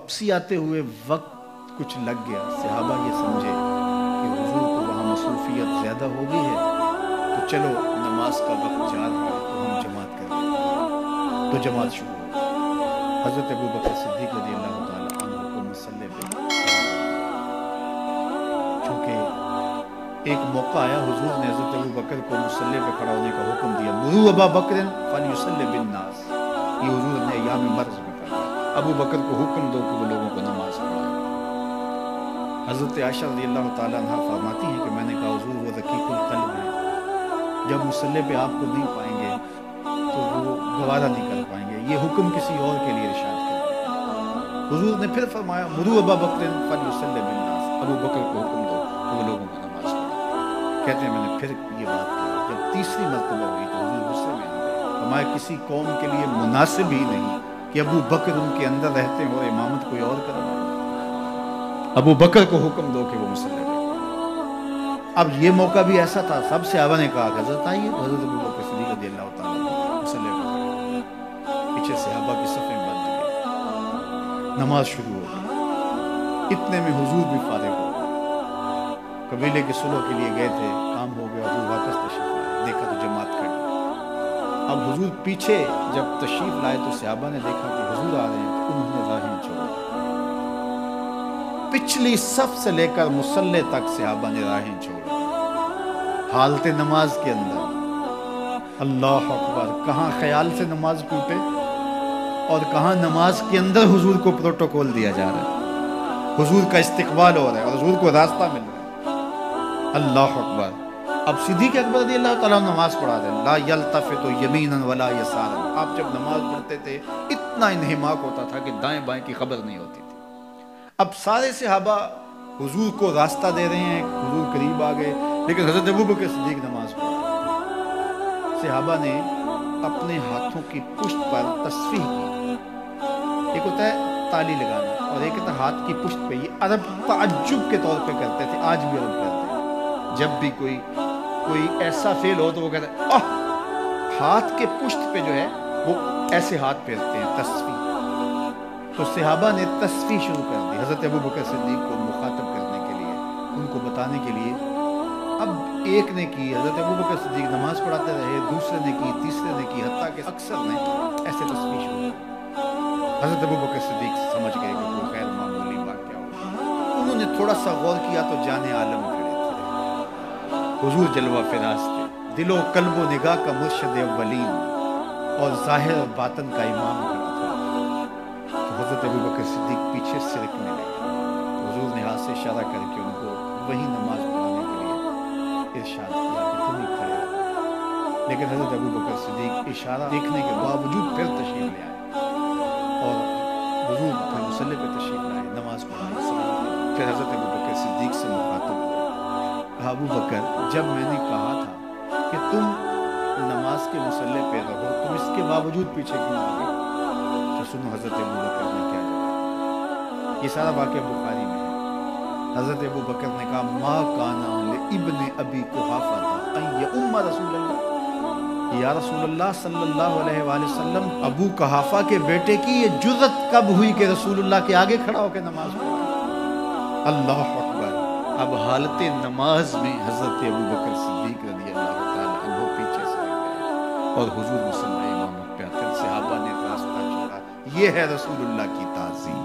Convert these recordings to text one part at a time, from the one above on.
वापसी आते हुए वक्त कुछ लग गया, सहाबा ये समझे कि हुजूर को वहाँ मसरूफियत ज़्यादा हो गई है, तो चलो नमाज का वक्त जा रहा है तो हम जमात कर लेते हैं। तो जमात शुरू हो गई। हज़रत अबू बकर सिद्दीक़ रज़ियल्लाहु ताला अन्हु को मुसल्ले पे, चूँकि एक मौका आया, हुजूर ने हज़रत अबू बकर को मुसल्ले पे खड़ा होने का हुक्म दिया। मुरू अबा बकर फलयुसल्लि बिन्नास, ये हुजूर ने याम मर्ज़ में कहा, अबू बकर को हुक्म दो कि वो लोगों को नमाज पढ़ाए। हज़रत आयशा रज़ियल्लाहु ताला अन्हा फरमाती हैं कि मैंने कहा हुजूर वो रकीकुल क़ल्ब है, जब मुसल्ले पे आपको नहीं पाएंगे तो वो गवारा नहीं कर पाएंगे, ये हुक्म किसी और के लिए इरशाद कर दिया। हुजूर ने फिर फरमाया मुरू अबा बकर फलयुसल्लि बिन्नास, अबू बकर को हुक्म दो कि वो लोगों को नमाज पढ़ाए। कहते हैं मैंने फिर ये बात कही, जब तीसरी मरतबा हुई तो हुजूर गुस्से में आ गए। फरमाया किसी कौम के लिए मुनासिब ही नहीं कि अबू बकर उनके अंदर रहते हो, इमामत कोई और करवाए। अबू बकर को हुक्म दो कि वो मुसल्ले पे। अब ये मौका भी ऐसा था, सब सहाबा ने कहा हज़रत आइए, हज़रत अबू बकर सिद्दीक़ रज़ियल्लाहु ताला मुसल्ले पे। पीछे सहाबा की सफ़ें बंद गई, नमाज शुरू हो गई। इतने में हुजूर भी फारिग हो गए, कबीले के सुलह के लिए गए थे, काम हो गया, हुजूर वापस तशरीफ लाए, देखा तो जमात खड़ी। अब हुजूर पीछे जब तशरीफ लाए तो सहाबा ने देखा कि हुजूर आ रहे हैं, तो उन्होंने राहें छोड़ी। पिछली सफ से लेकर मुसल्ले तक सहाबा ने राहें छोड़ी, हालत नमाज के अंदर। अल्लाह अकबर, कहाँ ख्याल से नमाज टूटे और कहाँ नमाज के अंदर हुजूर को प्रोटोकॉल दिया जा रहा है, हुजूर का इस्तकबाल हो रहा है और हुजूर को रास्ता मिल रहा है। अल्लाह अकबर। अब सिद्दीक़ अकबर रज़ियल्लाहु ताला नमाज पढ़ा रहे, ला यल्तफ़ितु यमीनन वला यसारन। आप जब नमाज पढ़ते थे इतना इन्हिमाक होता था कि दाएं बाएं की खबर नहीं होती थी। अब सारे सहाबा हुजूर को रास्ता दे रहे हैं, हुजूर करीब आ गए, लेकिन हज़रत अबू बकर सिद्दीक़ नमाज पढ़ रहे। सहाबा ने अपने हाथों की पुष्ट पर तस्बीह की, एक होता है ताली लगाना और एक होता है हाथ की पुष्ट पे। ये अरब ताज्जुब के तौर पे करते थे, आज भी अरब करते हैं। जब भी कोई ऐसा फेल हो तो वो कहते हैं आह, हाथ के पुष्ट पे जो है वो ऐसे हाथ फेरते हैं, तस्बीह। तो सहाबा ने तस्बीह शुरू कर दी हज़रत अबू बकर सिद्दीक़ को मुखातब करने के लिए, उनको बताने के लिए। अब एक ने की, हज़रत अबू बकर सिद्दीक़ नमाज पढ़ाते रहे, दूसरे ने की, तीसरे ने की, हत्ता के अक्सर ने ऐसे तस्बीह शुरू की। हज़रत अबू बकर सिद्दीक़ समझ गए कि वो गैर मामूली वाक़या हो। उन्होंने थोड़ा सा गौर किया तो जाने आलम खड़े थे, हुजूर जलवा फिराज थे, दिलो कल्बो निगाह का मुर्शिद अव्वलीन और ज़ाहिर और बातन का इमाम खड़ा था। तो हज़रत अबू बकर सिद्दीक़ पीछे सिरकने लगे। हुजूर ने हाथ से इशारा करके उनको वही नमाज पढ़ाने के लिए इरशाद किया कि तुम ही खड़े हो। लेकिन हज़रत अबू बकर सिद्दीक़ इशारा देखने के बावजूद फिर तशरीफ ले आए और हुजूर फिर मुसल्ले पे तशरीफ लाए, नमाज पढ़ाई। फिर हज़रत अबू बकर सिद्दीक़ से मुखातब हुए, कहा अबू बकर, जब मैंने कहा था कि तुम नमाज के मुसल्ले पे रहो, तुम इसके बावजूद पीछे क्यों आ गए? तो सुनो हज़रत अबू बकर ने क्या जवाब। ये सारा वाक़या बुखारी में है। हज़रत अबू बकर ने कहा मा काना लिइब्न अबी कुहाफा अन यउम्मा रसूलल्लाह, या रसूलल्लाह सल्लल्लाहु अलैहि वसल्लम, अबू कुहाफा के बेटे की ये जुर्रत कब हुई कि रसूलुल्लाह के आगे खड़ा होकर नमाज पढ़ा। अल्लाह अकबर। अब हालत नमाज में हज़रत अबू बकर सिद्दीक़ रज़ियल्लाहु ताला अन्हु पीछे से गए और हुजूर मुसल्ला इमामत पे आते, सहाबा ने रास्ता छोड़ा। ये है रसूलुल्लाह की ताज़ीम,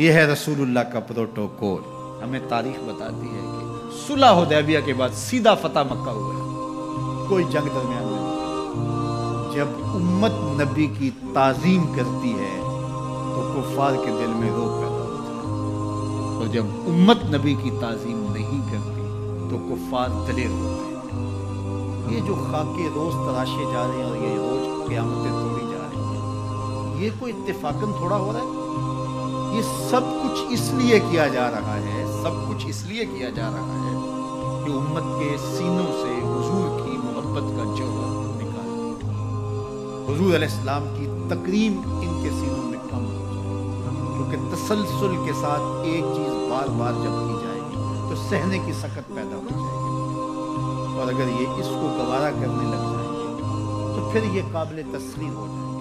ये है रसूलुल्लाह का प्रोटोकॉल। हमें तारीख बताती है कि सुलह हुदैबिया के बाद सीधा फतह मक्का हुआ, कोई जंग दरमियान नहीं। जब उम्मत नबी की ताज़ीम करती है तो कुफ़ार के दिल में रोब पैदा होता है, और जब उम्मत नबी की ताज़ीम नहीं करती तो कुफ़ार दलेर होते हैं। ये जो खाके रोज़ तराशे जा रहे हैं और ये रोज़ क़यामतें तोड़ी जा रही हैं, ये कोई इत्तेफाकन थोड़ा हो रहा है। ये सब कुछ इसलिए किया जा रहा है, सब कुछ इसलिए किया जा रहा है कि उम्मत के सीनों से हुजूर की मोहब्बत का जौहर निकाल, हुजूर अलैहिस्सलाम की तकरीम इनके सीनों में कम हो जाए। क्योंकि तसलसल के साथ एक चीज़ बार बार जब की जाएगी तो सहने की सकत पैदा हो जाएगी, और अगर ये इसको गवारा करने लग जाएंगे तो फिर ये काबिल तस्लीम हो जाएगी।